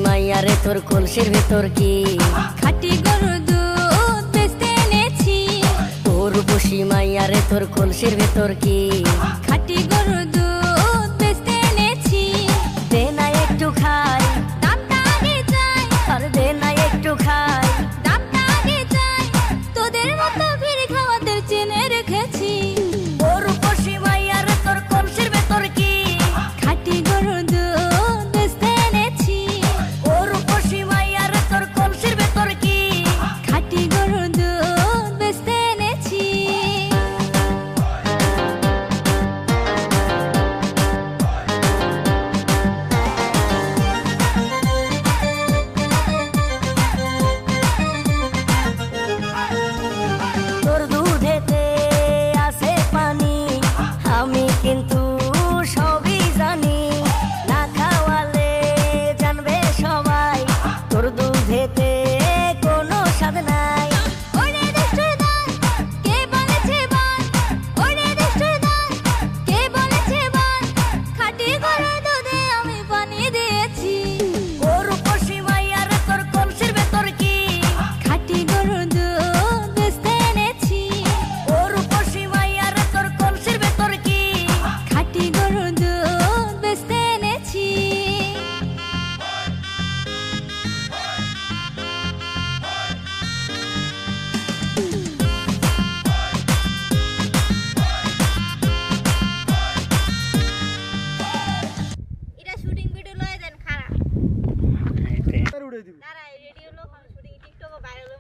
মাইয়ারে তোর কলসির ভেতর কি খাটি গরু দুধ বেচতে এনেছি। ও রূপসী মাইয়ারে তোর কলসির ভেতর কি খাটি গরু দুধ বেচতে এনেছি। দে না একটু খাই, দামটা আগে চাই, আর দে না একটু খাই। দামটা আগে চাই, তোদের মতো ভিড় খাওয়াদের চেনে রেখেছি। ও রূপসী মাইয়ারে তোর কলসির ভেতর কি খাটি গরু দুধ বেচতে এনেছি। ও রূপসী মাইয়ারে তোর কলসির ভেতর কি খাটি গরু দুধ বেচতে এনেছি। তোর দুধেতে আছে পানি, আমি কিন্তু সবই জানি। না খাওয়ালে জানবে সবাই তোর দুধেতে কোনো স্বাদ নাই। ওরে দুষ্টুর দল, কে বলেছে বল? ওরে দুষ্টুর দল, কে বলেছে বল? খাটি গরুর দুধে আমি পানি দিয়েছি। ও রূপসী মাইয়ারে তোর কলসির ভেতর কি খাটি গরুর দুধ বেচতে এনেছি। ও রূপসী মাইয়ারে তোর কলসির ভেতর কি খাটি গরুর দুধ বেচতে এনেছি। এটা শুটিং ভিডিও লয়ে দেন খারাপ। উড়ে দিবি। দাঁড়া রেডিও লোক শুটিং টিকটক ভাইরাল